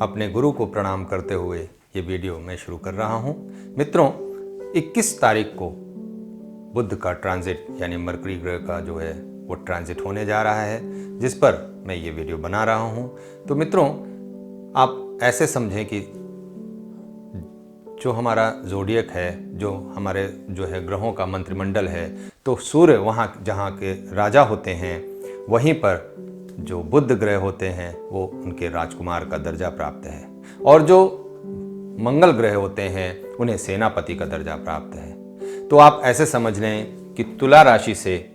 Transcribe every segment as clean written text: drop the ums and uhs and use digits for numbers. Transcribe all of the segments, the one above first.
अपने गुरु को प्रणाम करते हुए ये वीडियो मैं शुरू कर रहा हूँ। मित्रों, 21 तारीख को बुध का ट्रांजिट यानी मरकरी ग्रह का जो है वो ट्रांजिट होने जा रहा है, जिस पर मैं ये वीडियो बना रहा हूँ। तो मित्रों, आप ऐसे समझें कि जो हमारा ज़ोडियक है, जो हमारे जो है ग्रहों का मंत्रिमंडल है, तो सूर्य वहाँ जहाँ के राजा होते हैं, वहीं पर जो बुध ग्रह होते हैं वो उनके राजकुमार का दर्जा प्राप्त है, और जो मंगल ग्रह होते हैं उन्हें सेनापति का दर्जा प्राप्त है। तो आप ऐसे समझ लें कि तुला राशि से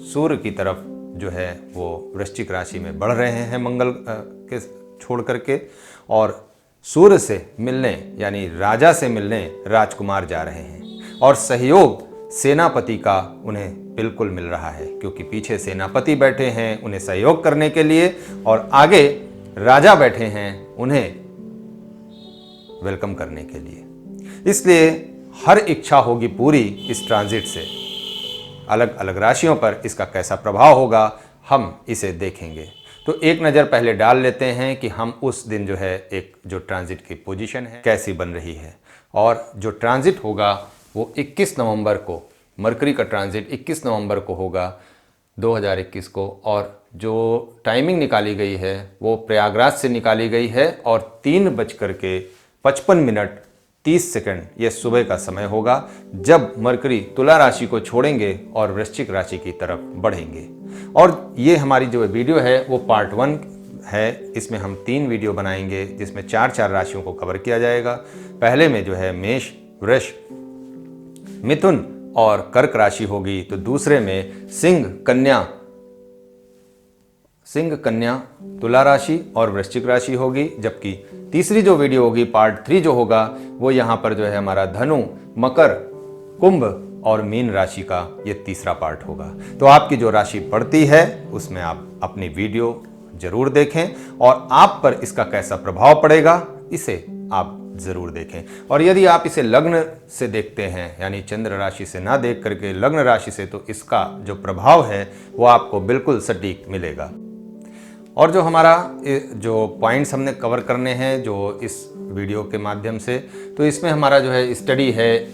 सूर्य की तरफ जो है वो वृश्चिक राशि में बढ़ रहे हैं मंगल के छोड़ करके, और सूर्य से मिलने यानी राजा से मिलने राजकुमार जा रहे हैं, और सहयोग सेनापति का उन्हें बिल्कुल मिल रहा है, क्योंकि पीछे सेनापति बैठे हैं उन्हें सहयोग करने के लिए, और आगे राजा बैठे हैं उन्हें वेलकम करने के लिए। इसलिए हर इच्छा होगी पूरी इस ट्रांजिट से। अलग अलग राशियों पर इसका कैसा प्रभाव होगा हम इसे देखेंगे। तो एक नज़र पहले डाल लेते हैं कि हम उस दिन जो है एक जो ट्रांजिट की पोजीशन है कैसी बन रही है। और जो ट्रांजिट होगा वो 21 नवंबर को, मरकरी का ट्रांजिट 21 नवंबर को होगा 2021 को, और जो टाइमिंग निकाली गई है वो प्रयागराज से निकाली गई है, और 3:55 ये सुबह का समय होगा जब मरकरी तुला राशि को छोड़ेंगे और वृश्चिक राशि की तरफ बढ़ेंगे। और ये हमारी जो वीडियो है वो पार्ट 1 है। इसमें हम 3 वीडियो बनाएंगे जिसमें 4 राशियों को कवर किया जाएगा। पहले में जो है मेष, वृष, मिथुन और कर्क राशि होगी, तो दूसरे में सिंह, कन्या, तुला राशि और वृश्चिक राशि होगी, जबकि तीसरी जो वीडियो होगी पार्ट 3 जो होगा वो यहाँ पर जो है हमारा धनु, मकर, कुंभ और मीन राशि का ये तीसरा पार्ट होगा। तो आपकी जो राशि पड़ती है उसमें आप अपनी वीडियो जरूर देखें, और आप पर इसका कैसा प्रभाव पड़ेगा इसे आप जरूर देखें। और यदि आप इसे लग्न से देखते हैं यानी चंद्र राशि से ना देख करके लग्न राशि से, तो इसका जो प्रभाव है वो आपको बिल्कुल सटीक मिलेगा। और जो हमारा जो पॉइंट्स हमने कवर करने हैं जो इस वीडियो के माध्यम से, तो इसमें हमारा जो है स्टडी है,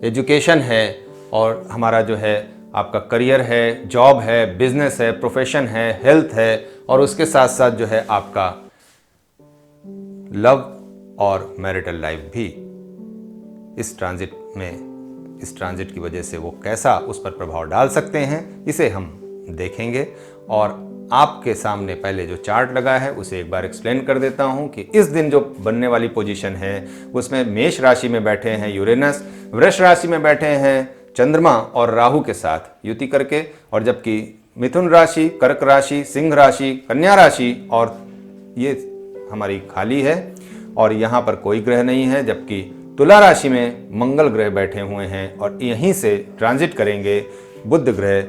एजुकेशन है, और हमारा जो है आपका करियर है, जॉब है, बिजनेस है, प्रोफेशन है, हेल्थ है, और उसके साथ साथ जो है आपका लव और मैरिटल लाइफ भी इस ट्रांजिट की वजह से वो कैसा उस पर प्रभाव डाल सकते हैं, इसे हम देखेंगे। और आपके सामने पहले जो चार्ट लगा है उसे एक बार एक्सप्लेन कर देता हूं कि इस दिन जो बनने वाली पोजीशन है उसमें मेष राशि में बैठे हैं यूरेनस, वृष राशि में बैठे हैं चंद्रमा और राहु के साथ युति करके, और जबकि मिथुन राशि, कर्क राशि, सिंह राशि, कन्या राशि और ये हमारी खाली है, और यहाँ पर कोई ग्रह नहीं है, जबकि तुला राशि में मंगल ग्रह बैठे हुए हैं, और यहीं से ट्रांजिट करेंगे बुध ग्रह।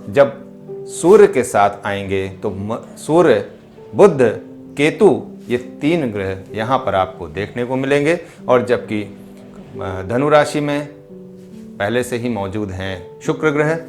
जब सूर्य के साथ आएंगे तो सूर्य, बुध, केतु ये 3 ग्रह यहाँ पर आपको देखने को मिलेंगे, और जबकि धनु राशि में पहले से ही मौजूद हैं शुक्र ग्रह।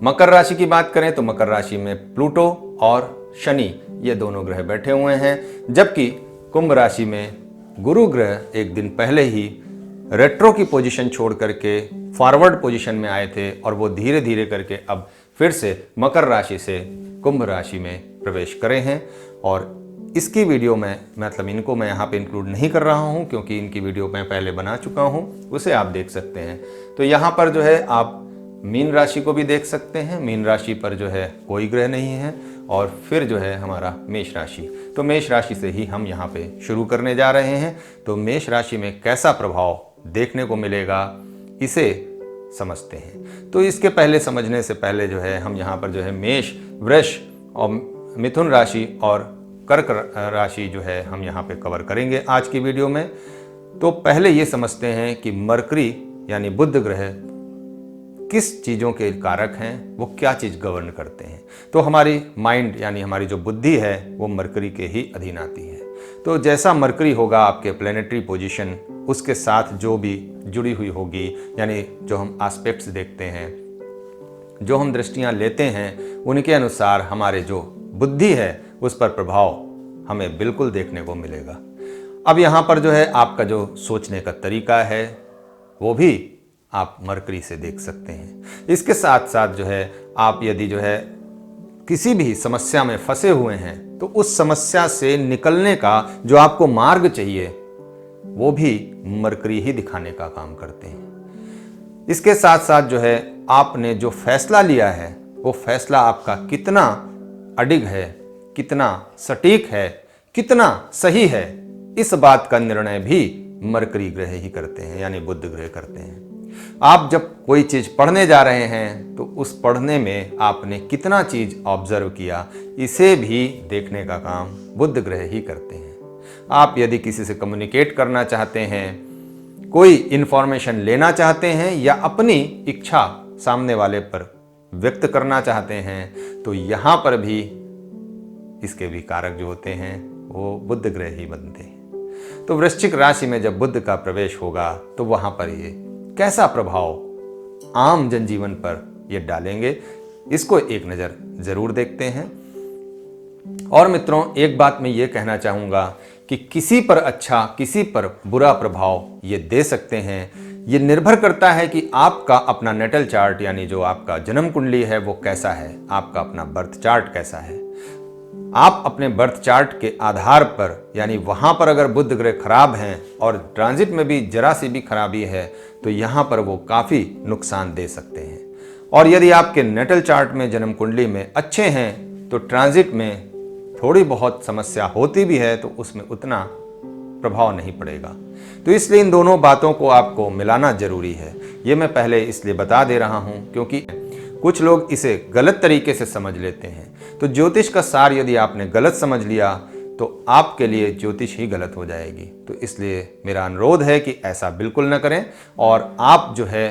मकर राशि की बात करें तो मकर राशि में प्लूटो और शनि ये दोनों ग्रह बैठे हुए हैं, जबकि कुंभ राशि में गुरु ग्रह एक दिन पहले ही रेट्रो की पोजीशन छोड़ करके फॉरवर्ड पोजीशन में आए थे, और वो धीरे धीरे करके अब फिर से मकर राशि से कुंभ राशि में प्रवेश करे हैं। और इसकी वीडियो में मतलब इनको मैं यहाँ पे इंक्लूड नहीं कर रहा हूँ, क्योंकि इनकी वीडियो मैं पहले बना चुका हूँ, उसे आप देख सकते हैं। तो यहाँ पर जो है आप मीन राशि को भी देख सकते हैं। मीन राशि पर जो है कोई ग्रह नहीं है, और फिर जो है हमारा मेष राशि, तो मेष राशि से ही हम यहाँ पे शुरू करने जा रहे हैं। तो मेष राशि में कैसा प्रभाव देखने को मिलेगा इसे समझते हैं। तो इसके पहले समझने से पहले जो है हम यहाँ पर जो है मेष, वृष और मिथुन राशि और कर्क राशि जो है हम यहाँ पे कवर करेंगे आज की वीडियो में। तो पहले ये समझते हैं कि मरकरी यानी बुध ग्रह किस चीज़ों के कारक हैं, वो क्या चीज़ गवर्न करते हैं। तो हमारी माइंड यानी हमारी जो बुद्धि है वो मरकरी के ही अधीन आती है। तो जैसा मरकरी होगा आपके प्लेनेटरी पोजीशन, उसके साथ जो भी जुड़ी हुई होगी, यानी जो हम एस्पेक्ट्स देखते हैं, जो हम दृष्टियां लेते हैं, उनके अनुसार हमारे जो बुद्धि है उस पर प्रभाव हमें बिल्कुल देखने को मिलेगा। अब यहाँ पर जो है आपका जो सोचने का तरीका है वो भी आप मरकरी से देख सकते हैं। इसके साथ साथ जो है आप यदि जो है किसी भी समस्या में फंसे हुए हैं तो उस समस्या से निकलने का जो आपको मार्ग चाहिए वो भी मरकरी ही दिखाने का काम करते हैं। इसके साथ साथ जो है आपने जो फैसला लिया है वो फैसला आपका कितना अडिग है, कितना सटीक है, कितना सही है, इस बात का निर्णय भी मरकरी ग्रह ही करते हैं, यानी बुध ग्रह करते हैं। आप जब कोई चीज़ पढ़ने जा रहे हैं तो उस पढ़ने में आपने कितना चीज़ ऑब्जर्व किया, इसे भी देखने का काम बुध ग्रह ही करते हैं। आप यदि किसी से कम्युनिकेट करना चाहते हैं, कोई इन्फॉर्मेशन लेना चाहते हैं या अपनी इच्छा सामने वाले पर व्यक्त करना चाहते हैं तो यहाँ पर भी इसके भी कारक जो होते हैं वो बुध ग्रह ही बनते हैं। तो वृश्चिक राशि में जब बुध का प्रवेश होगा तो वहाँ पर ये कैसा प्रभाव आम जनजीवन पर ये डालेंगे, इसको एक नज़र ज़रूर देखते हैं। और मित्रों, एक बात मैं ये कहना चाहूँगा कि किसी पर अच्छा किसी पर बुरा प्रभाव ये दे सकते हैं। ये निर्भर करता है कि आपका अपना नेटल चार्ट यानी जो आपका जन्म कुंडली है वो कैसा है, आपका अपना बर्थ चार्ट कैसा है। आप अपने बर्थ चार्ट के आधार पर यानी वहाँ पर अगर बुध ग्रह खराब हैं और ट्रांजिट में भी जरा सी भी खराबी है तो यहाँ पर वो काफ़ी नुकसान दे सकते हैं। और यदि आपके नेटल चार्ट में जन्म कुंडली में अच्छे हैं तो ट्रांजिट में थोड़ी बहुत समस्या होती भी है तो उसमें उतना प्रभाव नहीं पड़ेगा। तो इसलिए इन दोनों बातों को आपको मिलाना जरूरी है। ये मैं पहले इसलिए बता दे रहा हूँ क्योंकि कुछ लोग इसे गलत तरीके से समझ लेते हैं। तो ज्योतिष का सार यदि आपने गलत समझ लिया तो आपके लिए ज्योतिष ही गलत हो जाएगी। तो इसलिए मेरा अनुरोध है कि ऐसा बिल्कुल न करें और आप जो है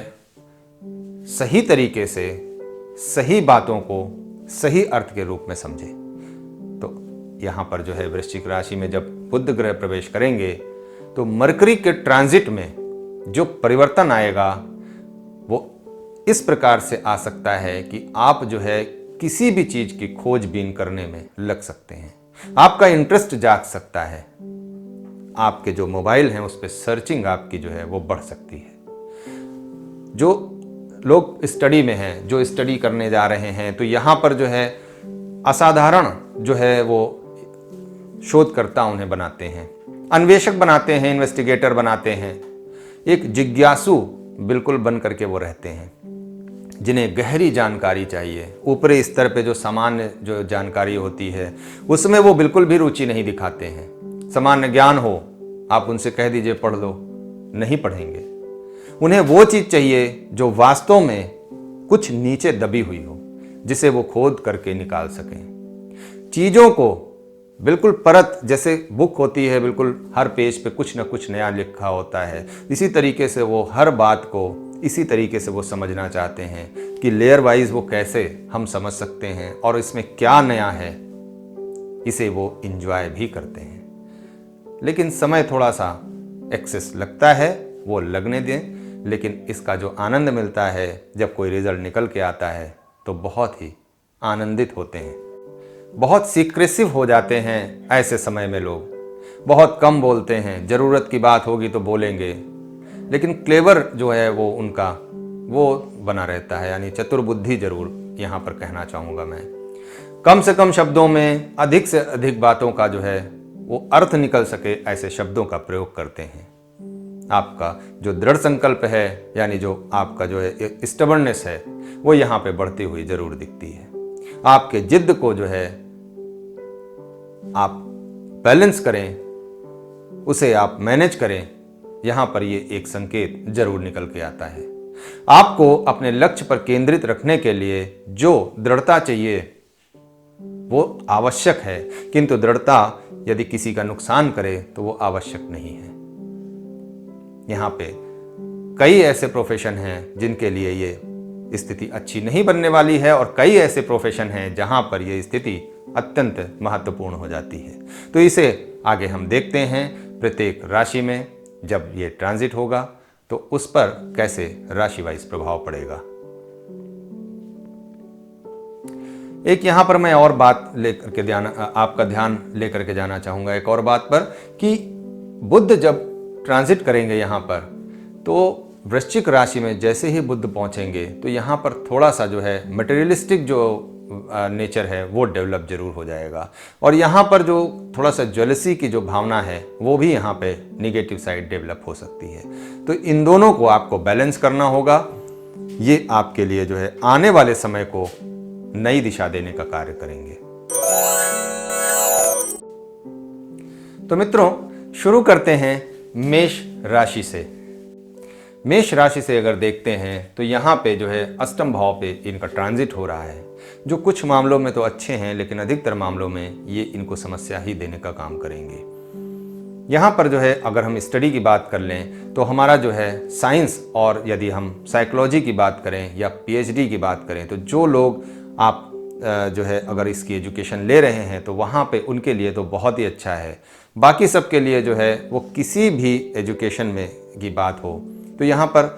सही तरीके से सही बातों को सही अर्थ के रूप में समझें। तो यहाँ पर जो है वृश्चिक राशि में जब बुध ग्रह प्रवेश करेंगे तो मरकरी के ट्रांजिट में जो परिवर्तन आएगा वो इस प्रकार से आ सकता है कि आप जो है किसी भी चीज की खोजबीन करने में लग सकते हैं। आपका इंटरेस्ट जाग सकता है। आपके जो मोबाइल हैं उस पर सर्चिंग आपकी जो है वो बढ़ सकती है। जो लोग स्टडी में हैं, जो स्टडी करने जा रहे हैं, तो यहाँ पर जो है असाधारण जो है वो शोधकर्ता उन्हें बनाते हैं, अन्वेषक बनाते हैं, इन्वेस्टिगेटर बनाते हैं, एक जिज्ञासु बिल्कुल बन करके वो रहते हैं जिन्हें गहरी जानकारी चाहिए। ऊपरी स्तर पे जो सामान्य जो जानकारी होती है उसमें वो बिल्कुल भी रुचि नहीं दिखाते हैं। सामान्य ज्ञान हो, आप उनसे कह दीजिए पढ़ लो, नहीं पढ़ेंगे। उन्हें वो चीज़ चाहिए जो वास्तव में कुछ नीचे दबी हुई हो, जिसे वो खोद करके निकाल सकें। चीज़ों को बिल्कुल परत, जैसे बुक होती है, बिल्कुल हर पेज पे कुछ ना कुछ नया लिखा होता है, इसी तरीके से वो हर बात को इसी तरीके से वो समझना चाहते हैं कि लेयर वाइज वो कैसे हम समझ सकते हैं और इसमें क्या नया है, इसे वो इंजॉय भी करते हैं। लेकिन समय थोड़ा सा एक्सेस लगता है, वो लगने दें, लेकिन इसका जो आनंद मिलता है जब कोई रिजल्ट निकल के आता है तो बहुत ही आनंदित होते हैं। बहुत सीक्रेसिव हो जाते हैं ऐसे समय में लोग, बहुत कम बोलते हैं, ज़रूरत की बात होगी तो बोलेंगे, लेकिन क्लेवर जो है वो उनका वो बना रहता है, यानी चतुर्बुद्धि जरूर यहाँ पर कहना चाहूँगा मैं। कम से कम शब्दों में अधिक से अधिक बातों का जो है वो अर्थ निकल सके ऐसे शब्दों का प्रयोग करते हैं। आपका जो दृढ़ संकल्प है यानी जो आपका जो है स्टबर्ननेस है वो यहाँ पे बढ़ती हुई जरूर दिखती है। आपके जिद्द को जो है आप बैलेंस करें, उसे आप मैनेज करें, यहाँ पर ये एक संकेत जरूर निकल के आता है। आपको अपने लक्ष्य पर केंद्रित रखने के लिए जो दृढ़ता चाहिए वो आवश्यक है, किंतु दृढ़ता यदि किसी का नुकसान करे तो वो आवश्यक नहीं है। यहाँ पे कई ऐसे प्रोफेशन हैं जिनके लिए ये स्थिति अच्छी नहीं बनने वाली है और कई ऐसे प्रोफेशन हैं जहाँ पर ये स्थिति अत्यंत महत्वपूर्ण हो जाती है। तो इसे आगे हम देखते हैं प्रत्येक राशि में जब ये ट्रांजिट होगा तो उस पर कैसे राशि वाइज प्रभाव पड़ेगा। एक यहाँ पर मैं और बात लेकर के आपका ध्यान लेकर के जाना चाहूँगा एक और बात पर, कि बुध जब ट्रांजिट करेंगे यहाँ पर, तो वृश्चिक राशि में जैसे ही बुध पहुँचेंगे तो यहाँ पर थोड़ा सा जो है मटेरियलिस्टिक जो नेचर है वो डेवलप जरूर हो जाएगा, और यहाँ पर जो थोड़ा सा ज्वेलसी की जो भावना है वो भी यहाँ पे निगेटिव साइड डेवलप हो सकती है। तो इन दोनों को आपको बैलेंस करना होगा। ये आपके लिए जो है आने वाले समय को नई दिशा देने का कार्य करेंगे। तो मित्रों, शुरू करते हैं मेष राशि से। मेष राशि से अगर देखते हैं तो यहाँ पे जो है अष्टम भाव पे इनका ट्रांजिट हो रहा है, जो कुछ मामलों में तो अच्छे हैं लेकिन अधिकतर मामलों में ये इनको समस्या ही देने का काम करेंगे। यहाँ पर जो है अगर हम स्टडी की बात कर लें तो हमारा जो है साइंस, और यदि हम साइकोलॉजी की बात करें या पीएचडी की बात करें, तो जो लोग आप जो है अगर इसकी एजुकेशन ले रहे हैं तो वहाँ पे उनके लिए तो बहुत ही अच्छा है। बाकी सबके लिए जो है वो किसी भी एजुकेशन में की बात हो तो यहाँ पर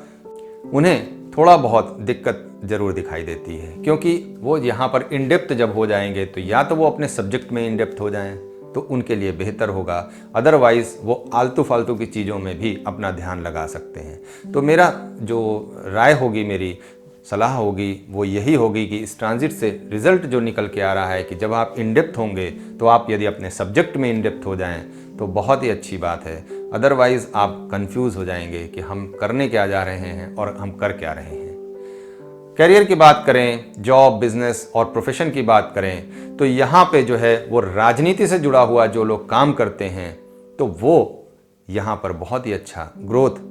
उन्हें थोड़ा बहुत दिक्कत ज़रूर दिखाई देती है, क्योंकि वो यहाँ पर इन डेप्थ जब हो जाएंगे तो या तो वो अपने सब्जेक्ट में इन डेप्थ हो जाएं तो उनके लिए बेहतर होगा, अदरवाइज़ वो आलतू फालतू की चीज़ों में भी अपना ध्यान लगा सकते हैं। तो मेरा जो राय होगी, मेरी सलाह होगी वो यही होगी कि इस ट्रांजिट से रिज़ल्ट जो निकल के आ रहा है कि जब आप इन डेप्थ होंगे तो आप यदि अपने सब्जेक्ट में इन डेप्थ हो जाएं तो बहुत ही अच्छी बात है, अदरवाइज़ आप कंफ्यूज हो जाएंगे कि हम करने क्या जा रहे हैं और हम कर क्या रहे हैं। करियर की बात करें, जॉब, बिजनेस और प्रोफेशन की बात करें तो यहाँ पे जो है वो राजनीति से जुड़ा हुआ जो लोग काम करते हैं तो वो यहाँ पर बहुत ही अच्छा ग्रोथ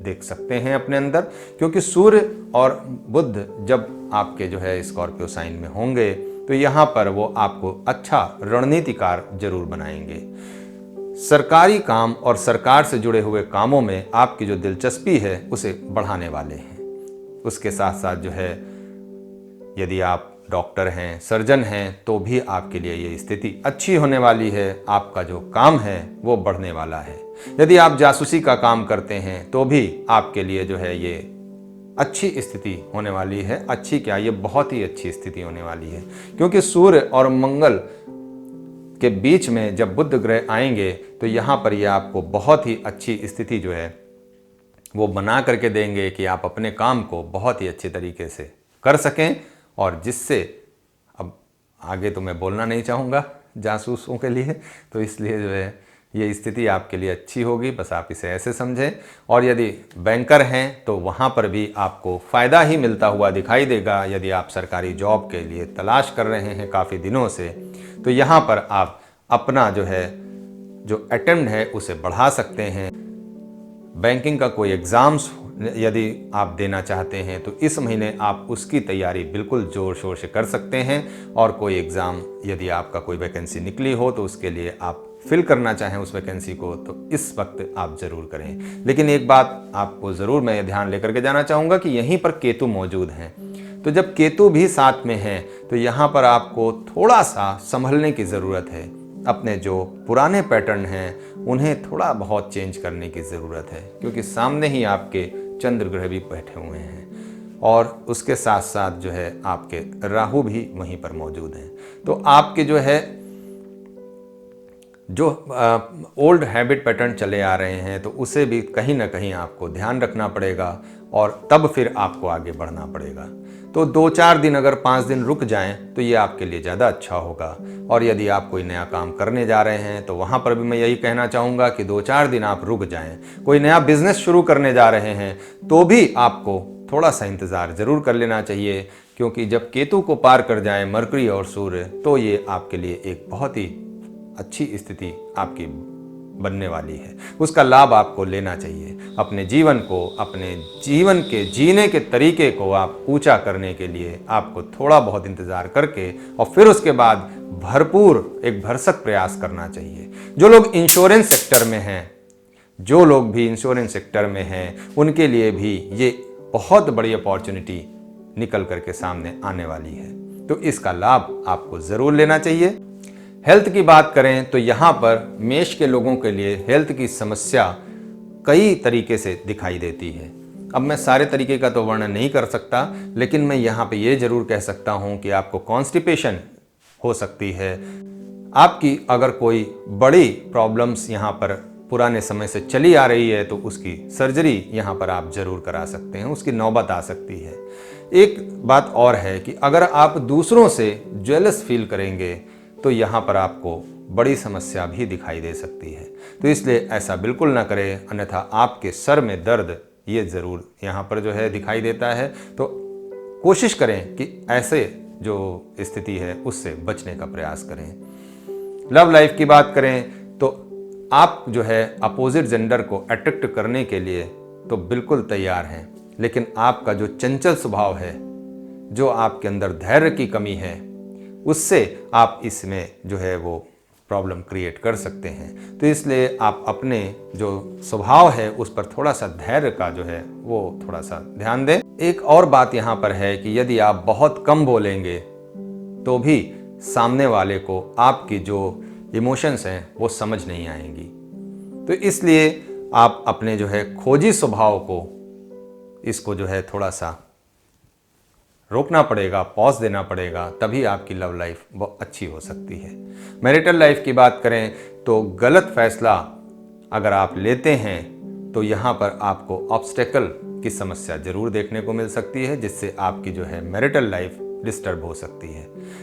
देख सकते हैं अपने अंदर, क्योंकि सूर्य और बुध जब आपके जो है स्कॉर्पियो साइन में होंगे तो यहाँ पर वो आपको अच्छा रणनीतिकार जरूर बनाएंगे। सरकारी काम और सरकार से जुड़े हुए कामों में आपकी जो दिलचस्पी है उसे बढ़ाने वाले हैं। उसके साथ साथ जो है यदि आप डॉक्टर हैं, सर्जन हैं, तो भी आपके लिए ये स्थिति अच्छी होने वाली है। आपका जो काम है वो बढ़ने वाला है। यदि आप जासूसी का काम करते हैं तो भी आपके लिए जो है ये अच्छी स्थिति होने वाली है। अच्छी क्या, ये बहुत ही अच्छी स्थिति होने वाली है, क्योंकि सूर्य और मंगल के बीच में जब बुध ग्रह आएंगे तो यहाँ पर ये आपको बहुत ही अच्छी स्थिति जो है वो बना करके देंगे कि आप अपने काम को बहुत ही अच्छे तरीके से कर सकें, और जिससे अब आगे तो मैं बोलना नहीं चाहूँगा जासूसों के लिए, तो इसलिए जो है ये स्थिति आपके लिए अच्छी होगी। बस आप इसे ऐसे समझें। और यदि बैंकर हैं तो वहाँ पर भी आपको फ़ायदा ही मिलता हुआ दिखाई देगा। यदि आप सरकारी जॉब के लिए तलाश कर रहे हैं काफ़ी दिनों से तो यहाँ पर आप अपना जो है जो अटेम्प्ट है उसे बढ़ा सकते हैं। बैंकिंग का कोई एग्ज़ाम्स यदि आप देना चाहते हैं तो इस महीने आप उसकी तैयारी बिल्कुल ज़ोर शोर से कर सकते हैं। और कोई एग्ज़ाम यदि आपका कोई वैकेंसी निकली हो तो उसके लिए आप फिल करना चाहें उस वैकेंसी को तो इस वक्त आप ज़रूर करें। लेकिन एक बात आपको ज़रूर मैं ध्यान लेकर के जाना चाहूँगा कि यहीं पर केतु मौजूद हैं, तो जब केतु भी साथ में हैं तो यहाँ पर आपको थोड़ा सा संभलने की ज़रूरत है। अपने जो पुराने पैटर्न हैं उन्हें थोड़ा बहुत चेंज करने की ज़रूरत है, क्योंकि सामने ही आपके चंद्र ग्रह भी बैठे हुए हैं और उसके साथ साथ जो है आपके राहु भी वहीं पर मौजूद हैं। तो आपके जो है जो ओल्ड हैबिट पैटर्न चले आ रहे हैं तो उसे भी कहीं ना कहीं आपको ध्यान रखना पड़ेगा और तब फिर आपको आगे बढ़ना पड़ेगा। तो 2-4 दिन अगर 5 दिन रुक जाएं तो ये आपके लिए ज़्यादा अच्छा होगा। और यदि आप कोई नया काम करने जा रहे हैं तो वहाँ पर भी मैं यही कहना चाहूँगा कि 2-4 दिन आप रुक जाएं। कोई नया बिजनेस शुरू करने जा रहे हैं तो भी आपको थोड़ा सा इंतज़ार ज़रूर कर लेना चाहिए, क्योंकि जब केतु को पार कर जाएं मरकरी और सूर्य तो ये आपके लिए एक बहुत ही अच्छी स्थिति आपकी बनने वाली है। उसका लाभ आपको लेना चाहिए। अपने जीवन को, अपने जीवन के जीने के तरीके को आप ऊंचा करने के लिए आपको थोड़ा बहुत इंतज़ार करके और फिर उसके बाद भरपूर एक भरसक प्रयास करना चाहिए। जो लोग इंश्योरेंस सेक्टर में हैं, जो लोग भी इंश्योरेंस सेक्टर में हैं, उनके लिए भी ये बहुत बड़ी अपॉर्चुनिटी निकल करके सामने आने वाली है, तो इसका लाभ आपको ज़रूर लेना चाहिए। हेल्थ की बात करें तो यहाँ पर मेष के लोगों के लिए हेल्थ की समस्या कई तरीके से दिखाई देती है। अब मैं सारे तरीके का तो वर्णन नहीं कर सकता, लेकिन मैं यहाँ पे ये ज़रूर कह सकता हूँ कि आपको कॉन्स्टिपेशन हो सकती है। आपकी अगर कोई बड़ी प्रॉब्लम्स यहाँ पर पुराने समय से चली आ रही है तो उसकी सर्जरी यहाँ पर आप ज़रूर करा सकते हैं, उसकी नौबत आ सकती है। एक बात और है कि अगर आप दूसरों से जेलस फील करेंगे तो यहाँ पर आपको बड़ी समस्या भी दिखाई दे सकती है। तो इसलिए ऐसा बिल्कुल ना करें, अन्यथा आपके सर में दर्द ये ज़रूर यहाँ पर जो है दिखाई देता है। तो कोशिश करें कि ऐसे जो स्थिति है उससे बचने का प्रयास करें। लव लाइफ की बात करें तो आप जो है अपोजिट जेंडर को अट्रैक्ट करने के लिए तो बिल्कुल तैयार हैं, लेकिन आपका जो चंचल स्वभाव है, जो आपके अंदर धैर्य की कमी है, उससे आप इसमें जो है वो प्रॉब्लम क्रिएट कर सकते हैं। तो इसलिए आप अपने जो स्वभाव है उस पर थोड़ा सा धैर्य का जो है वो थोड़ा सा ध्यान दें। एक और बात यहाँ पर है कि यदि आप बहुत कम बोलेंगे तो भी सामने वाले को आपकी जो इमोशंस हैं वो समझ नहीं आएंगी। तो इसलिए आप अपने जो है खोजी स्वभाव को, इसको जो है थोड़ा सा रोकना पड़ेगा, पॉज देना पड़ेगा, तभी आपकी लव लाइफ बहुत अच्छी हो सकती है। मैरिटल लाइफ की बात करें तो गलत फैसला अगर आप लेते हैं तो यहाँ पर आपको ऑब्स्टेकल की समस्या जरूर देखने को मिल सकती है, जिससे आपकी जो है मैरिटल लाइफ डिस्टर्ब हो सकती है।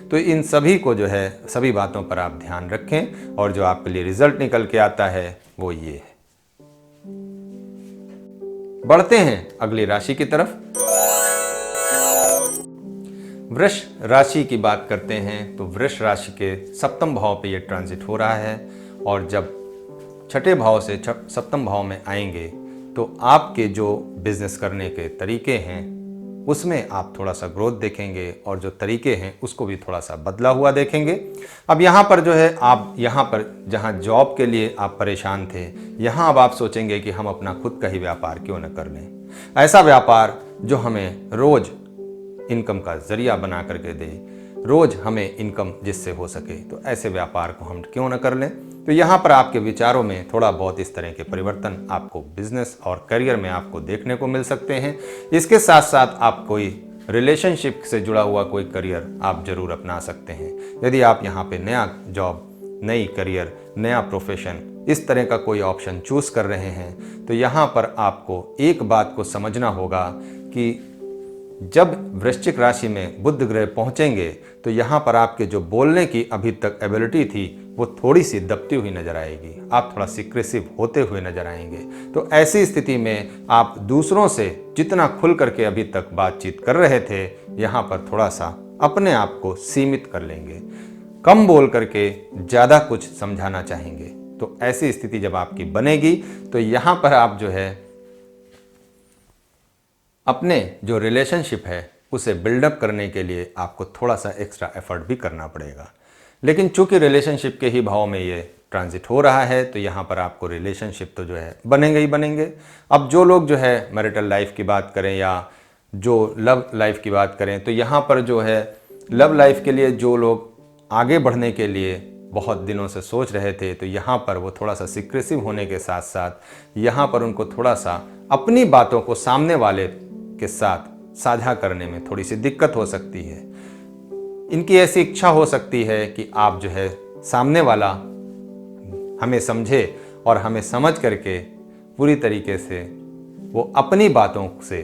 तो इन सभी को जो है, सभी बातों पर आप ध्यान रखें और जो आपके लिए रिजल्ट निकल के आता है वो ये है। बढ़ते हैं अगली राशि की तरफ। वृष राशि की बात करते हैं तो वृष राशि के सप्तम भाव पे ये ट्रांजिट हो रहा है, और जब छठे भाव से सप्तम भाव में आएंगे तो आपके जो बिजनेस करने के तरीके हैं उसमें आप थोड़ा सा ग्रोथ देखेंगे, और जो तरीके हैं उसको भी थोड़ा सा बदला हुआ देखेंगे। अब यहाँ पर जो है, आप यहाँ पर जहाँ जॉब के लिए आप परेशान थे, यहाँ अब आप सोचेंगे कि हम अपना खुद का ही व्यापार क्यों न कर लें, ऐसा व्यापार जो हमें रोज इनकम का जरिया बना करके दे, रोज हमें इनकम जिससे हो सके, तो ऐसे व्यापार को हम क्यों न कर लें। तो यहाँ पर आपके विचारों में थोड़ा बहुत इस तरह के परिवर्तन आपको बिजनेस और करियर में आपको देखने को मिल सकते हैं। इसके साथ साथ आप कोई रिलेशनशिप से जुड़ा हुआ कोई करियर आप जरूर अपना सकते हैं। यदि आप यहाँ पे नया जॉब, नई करियर, नया प्रोफेशन, इस तरह का कोई ऑप्शन चूज कर रहे हैं तो यहाँ पर आपको एक बात को समझना होगा कि जब वृश्चिक राशि में बुध ग्रह पहुंचेंगे तो यहाँ पर आपके जो बोलने की अभी तक एबिलिटी थी वो थोड़ी सी दबती हुई नजर आएगी, आप थोड़ा सिक्रेसिव होते हुए नजर आएंगे। तो ऐसी स्थिति में आप दूसरों से जितना खुल करके अभी तक बातचीत कर रहे थे, यहाँ पर थोड़ा सा अपने आप को सीमित कर लेंगे, कम बोल करके ज़्यादा कुछ समझाना चाहेंगे। तो ऐसी स्थिति जब आपकी बनेगी तो यहाँ पर आप जो है अपने जो रिलेशनशिप है उसे बिल्डअप करने के लिए आपको थोड़ा सा एक्स्ट्रा एफर्ट भी करना पड़ेगा। लेकिन चूंकि रिलेशनशिप के ही भाव में ये ट्रांजिट हो रहा है तो यहाँ पर आपको रिलेशनशिप तो जो है बनेंगे ही बनेंगे। अब जो लोग जो है मैरिटल लाइफ की बात करें या जो लव लाइफ की बात करें तो यहाँ पर जो है लव लाइफ के लिए जो लोग आगे बढ़ने के लिए बहुत दिनों से सोच रहे थे, तो यहाँ पर वो थोड़ा सा सिक्रेसिव होने के साथ साथ यहाँ पर उनको थोड़ा सा अपनी बातों को सामने वाले के साथ साझा करने में थोड़ी सी दिक्कत हो सकती है। इनकी ऐसी इच्छा हो सकती है कि आप जो है सामने वाला हमें समझे और हमें समझ करके पूरी तरीके से वो अपनी बातों से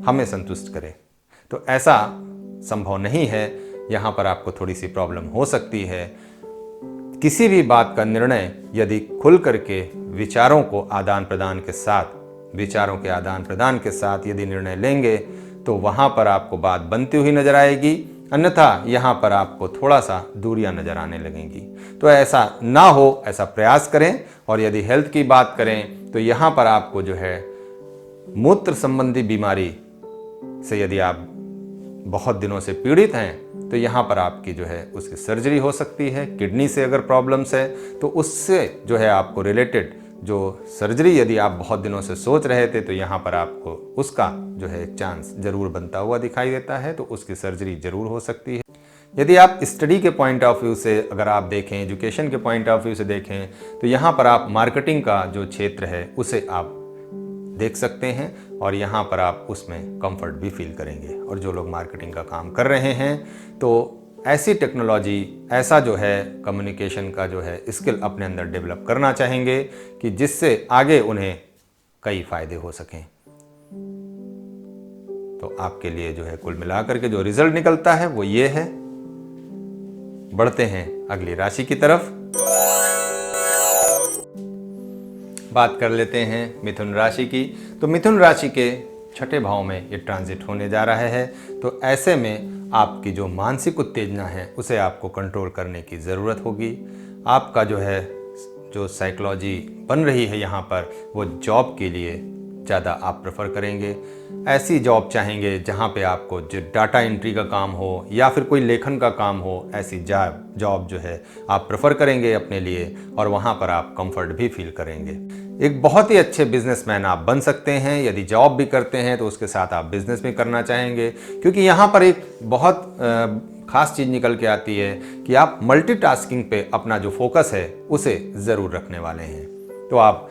हमें संतुष्ट करे। तो ऐसा संभव नहीं है, यहाँ पर आपको थोड़ी सी प्रॉब्लम हो सकती है। किसी भी बात का निर्णय यदि खुल करके विचारों के आदान प्रदान के साथ यदि निर्णय लेंगे तो वहाँ पर आपको बात बनती हुई नजर आएगी, अन्यथा यहाँ पर आपको थोड़ा सा दूरियां नजर आने लगेंगी। तो ऐसा ना हो, ऐसा प्रयास करें। और यदि हेल्थ की बात करें तो यहाँ पर आपको जो है मूत्र संबंधी बीमारी से यदि आप बहुत दिनों से पीड़ित हैं तो यहाँ पर आपकी जो है उसकी सर्जरी हो सकती है। किडनी से अगर प्रॉब्लम्स है तो उससे जो है आपको रिलेटेड जो सर्जरी यदि आप बहुत दिनों से सोच रहे थे तो यहाँ पर आपको उसका जो है चांस जरूर बनता हुआ दिखाई देता है, तो उसकी सर्जरी जरूर हो सकती है। यदि आप स्टडी के पॉइंट ऑफ व्यू से अगर आप देखें, एजुकेशन के पॉइंट ऑफ व्यू से देखें तो यहाँ पर आप मार्केटिंग का जो क्षेत्र है उसे आप देख सकते हैं और यहाँ पर आप उसमें कंफर्ट भी फील करेंगे। और जो लोग मार्केटिंग का काम कर रहे हैं तो ऐसी टेक्नोलॉजी, ऐसा जो है कम्युनिकेशन का जो है स्किल अपने अंदर डेवलप करना चाहेंगे कि जिससे आगे उन्हें कई फायदे हो सकें। तो आपके लिए जो है कुल मिलाकर के जो रिजल्ट निकलता है वो ये है। बढ़ते हैं अगली राशि की तरफ। बात कर लेते हैं मिथुन राशि की। तो मिथुन राशि के छठे भाव में ये ट्रांजिट होने जा रहा है। तो ऐसे में आपकी जो मानसिक उत्तेजना है उसे आपको कंट्रोल करने की ज़रूरत होगी। आपका जो है जो साइकोलॉजी बन रही है यहाँ पर, वो जॉब के लिए ज़्यादा आप प्रेफर करेंगे। ऐसी जॉब चाहेंगे जहाँ पे आपको जो डाटा एंट्री का काम हो या फिर कोई लेखन का काम हो, ऐसी जॉब जो है आप प्रेफर करेंगे अपने लिए और वहाँ पर आप कंफर्ट भी फील करेंगे। एक बहुत ही अच्छे बिजनेसमैन आप बन सकते हैं। यदि जॉब भी करते हैं तो उसके साथ आप बिजनेस भी करना चाहेंगे, क्योंकि यहाँ पर एक बहुत खास चीज़ निकल के आती है कि आप मल्टीटास्किंग पे अपना जो फोकस है उसे ज़रूर रखने वाले हैं। तो आप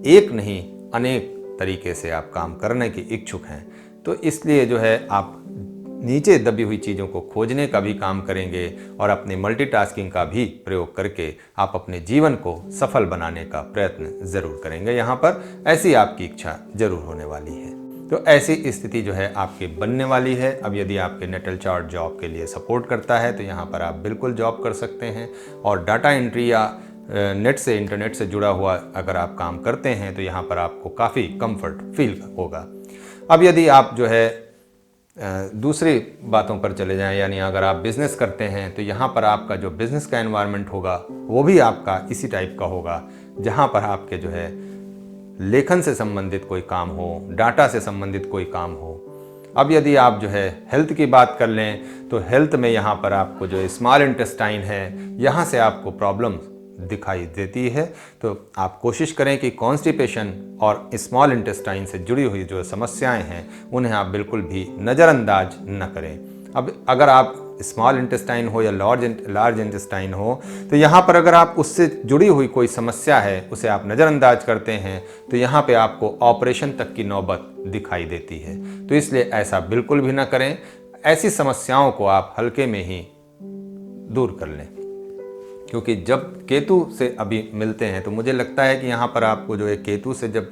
एक नहीं अनेक तरीके से आप काम करने की इच्छुक हैं। तो इसलिए जो है आप नीचे दबी हुई चीज़ों को खोजने का भी काम करेंगे और अपने मल्टीटास्किंग का भी प्रयोग करके आप अपने जीवन को सफल बनाने का प्रयत्न ज़रूर करेंगे। यहाँ पर ऐसी आपकी इच्छा ज़रूर होने वाली है। तो ऐसी स्थिति जो है आपकी बनने वाली है। अब यदि आपके नेटल चार्ट जॉब के लिए सपोर्ट करता है तो यहाँ पर आप बिल्कुल जॉब कर सकते हैं। और डाटा एंट्री या नेट से, इंटरनेट से जुड़ा हुआ अगर आप काम करते हैं तो यहाँ पर आपको काफ़ी कंफर्ट फील होगा। अब यदि आप जो है दूसरी बातों पर चले जाएं, यानी अगर आप बिज़नेस करते हैं तो यहाँ पर आपका जो बिज़नेस का एनवायरनमेंट होगा वो भी आपका इसी टाइप का होगा, जहाँ पर आपके जो है लेखन से संबंधित कोई काम हो, डाटा से संबंधित कोई काम हो। अब यदि आप जो है हेल्थ की बात कर लें तो हेल्थ में यहाँ पर आपको जो स्मॉल इंटेस्टाइन है, यहाँ से आपको प्रॉब्लम दिखाई देती है। तो आप कोशिश करें कि कॉन्स्टिपेशन और स्मॉल इंटेस्टाइन से जुड़ी हुई जो समस्याएं हैं उन्हें आप बिल्कुल भी नज़रअंदाज न करें। अब अगर आप स्मॉल इंटेस्टाइन हो या लार्ज इंटेस्टाइन हो तो यहाँ पर अगर आप उससे जुड़ी हुई कोई समस्या है उसे आप नज़रअंदाज करते हैं तो यहाँ पे आपको ऑपरेशन तक की नौबत दिखाई देती है। तो इसलिए ऐसा बिल्कुल भी ना करें। ऐसी समस्याओं को आप हल्के में ही दूर कर लें, क्योंकि जब केतु से अभी मिलते हैं तो मुझे लगता है कि यहाँ पर आपको जो है केतु से जब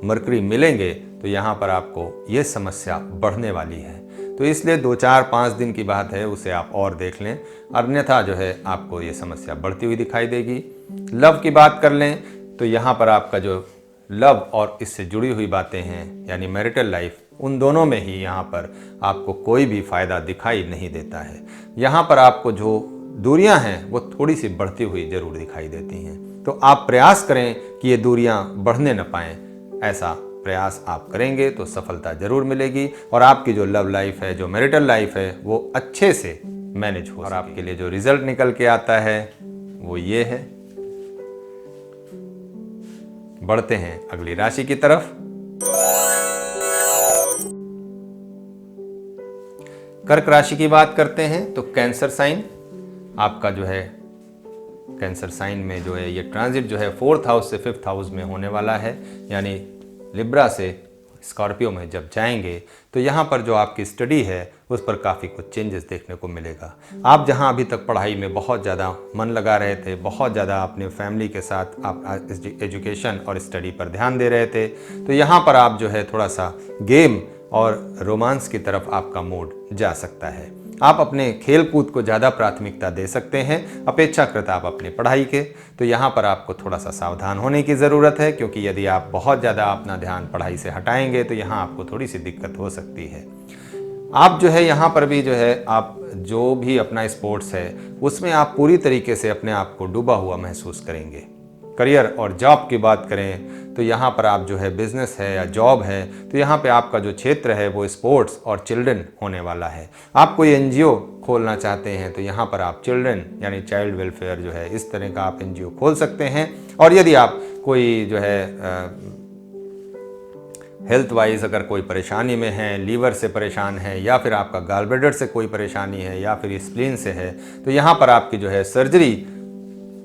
मरकरी मिलेंगे तो यहाँ पर आपको ये समस्या बढ़ने वाली है। तो इसलिए 2-4-5 दिन की बात है, उसे आप और देख लें, अन्यथा जो है आपको ये समस्या बढ़ती हुई दिखाई देगी। लव की बात कर लें तो यहाँ पर आपका जो लव और इससे जुड़ी हुई बातें हैं यानी मैरिटल लाइफ, उन दोनों में ही यहाँ पर आपको कोई भी फ़ायदा दिखाई नहीं देता है। यहाँ पर आपको जो दूरियां हैं वो थोड़ी सी बढ़ती हुई जरूर दिखाई देती हैं। तो आप प्रयास करें कि ये दूरियां बढ़ने न पाएं। ऐसा प्रयास आप करेंगे तो सफलता जरूर मिलेगी और आपकी जो लव लाइफ है, जो मैरिटल लाइफ है, वो अच्छे से मैनेज हो। और आपके लिए जो रिजल्ट निकल के आता है वो ये है। बढ़ते हैं अगली राशि की तरफ। कर्क राशि की बात करते हैं तो कैंसर साइन आपका जो है कैंसर साइन में जो है ये ट्रांजिट जो है 4th हाउस से 5th हाउस में होने वाला है। यानी लिब्रा से स्कॉर्पियो में जब जाएंगे तो यहाँ पर जो आपकी स्टडी है उस पर काफ़ी कुछ चेंजेस देखने को मिलेगा। आप जहाँ अभी तक पढ़ाई में बहुत ज़्यादा मन लगा रहे थे, बहुत ज़्यादा अपने फैमिली के साथ आप एजुकेशन और स्टडी पर ध्यान दे रहे थे, तो यहाँ पर आप जो है थोड़ा सा गेम और रोमांस की तरफ आपका मूड जा सकता है। आप अपने खेल कूद को ज़्यादा प्राथमिकता दे सकते हैं अपेक्षाकृत आप अपनी पढ़ाई के। तो यहाँ पर आपको थोड़ा सा सावधान होने की ज़रूरत है, क्योंकि यदि आप बहुत ज़्यादा अपना ध्यान पढ़ाई से हटाएंगे तो यहाँ आपको थोड़ी सी दिक्कत हो सकती है। आप जो है यहाँ पर भी जो है आप जो भी अपना स्पोर्ट्स है उसमें आप पूरी तरीके से अपने आप को डूबा हुआ महसूस करेंगे। करियर और जॉब की बात करें तो यहाँ पर आप जो है बिजनेस है या जॉब है तो यहाँ पे आपका जो क्षेत्र है वो स्पोर्ट्स और चिल्ड्रन होने वाला है। आप कोई एनजीओ खोलना चाहते हैं तो यहाँ पर आप चिल्ड्रन यानी चाइल्ड वेलफेयर जो है इस तरह का आप एनजीओ खोल सकते हैं। और यदि आप कोई जो है हेल्थ वाइज अगर कोई परेशानी में है, लीवर से परेशान है या फिर आपका गॉल ब्लैडर से कोई परेशानी है या फिर स्प्लीन से है, तो यहाँ पर आपकी जो है सर्जरी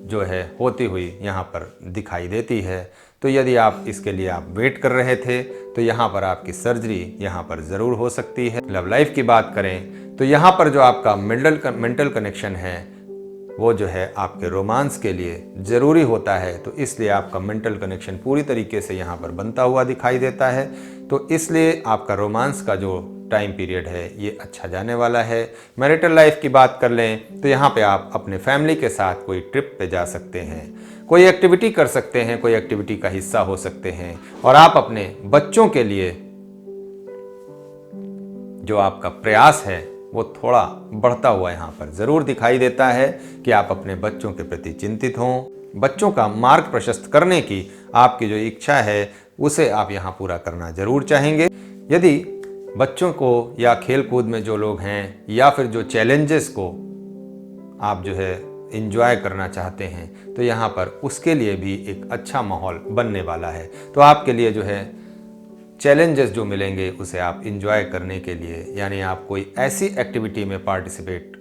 जो है होती हुई यहाँ पर दिखाई देती है। तो यदि आप इसके लिए आप वेट कर रहे थे तो यहाँ पर आपकी सर्जरी यहाँ पर ज़रूर हो सकती है। लव लाइफ की बात करें तो यहाँ पर जो आपका मेंटल कनेक्शन है वो जो है आपके रोमांस के लिए ज़रूरी होता है, तो इसलिए आपका मेंटल कनेक्शन पूरी तरीके से यहाँ पर बनता हुआ दिखाई देता है। तो इसलिए आपका रोमांस का जो टाइम पीरियड है ये अच्छा जाने वाला है। मैरिटल लाइफ की बात कर लें तो यहाँ पे आप अपने फैमिली के साथ कोई ट्रिप पे जा सकते हैं, कोई एक्टिविटी कर सकते हैं, कोई एक्टिविटी का हिस्सा हो सकते हैं, और आप अपने बच्चों के लिए जो आपका प्रयास है वो थोड़ा बढ़ता हुआ यहाँ पर ज़रूर दिखाई देता है कि आप अपने बच्चों के प्रति चिंतित हों। बच्चों का मार्ग प्रशस्त करने की आपकी जो इच्छा है उसे आप यहाँ पूरा करना ज़रूर चाहेंगे। यदि बच्चों को या खेल कूद में जो लोग हैं या फिर जो चैलेंजेस को आप जो है इंजॉय करना चाहते हैं तो यहाँ पर उसके लिए भी एक अच्छा माहौल बनने वाला है। तो आपके लिए जो है चैलेंजेस जो मिलेंगे उसे आप इंजॉय करने के लिए, यानी आप कोई ऐसी एक्टिविटी में पार्टिसिपेट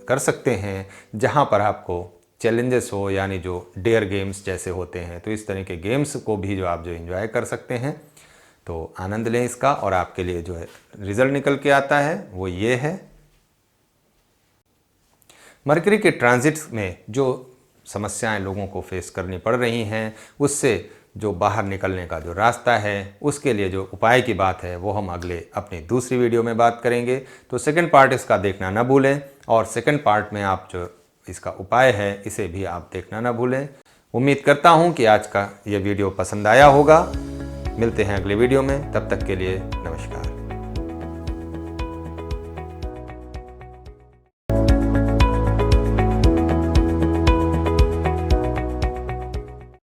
कर सकते हैं जहाँ पर आपको चैलेंजेस हो, यानी जो डेयर गेम्स जैसे होते हैं, तो इस तरह के गेम्स को भी जो आप जो इंजॉय कर सकते हैं। तो आनंद लें इसका, और आपके लिए जो है रिजल्ट निकल के आता है वो ये है। मरकरी के ट्रांजिट्स में जो समस्याएं लोगों को फेस करनी पड़ रही हैं उससे जो बाहर निकलने का जो रास्ता है उसके लिए जो उपाय की बात है वो हम अगले अपनी दूसरी वीडियो में बात करेंगे। तो सेकंड पार्ट इसका देखना ना भूलें, और सेकंड पार्ट में आप जो इसका उपाय है इसे भी आप देखना ना भूलें। उम्मीद करता हूँ कि आज का ये वीडियो पसंद आया होगा। मिलते हैं अगले वीडियो में, तब तक के लिए नमस्कार।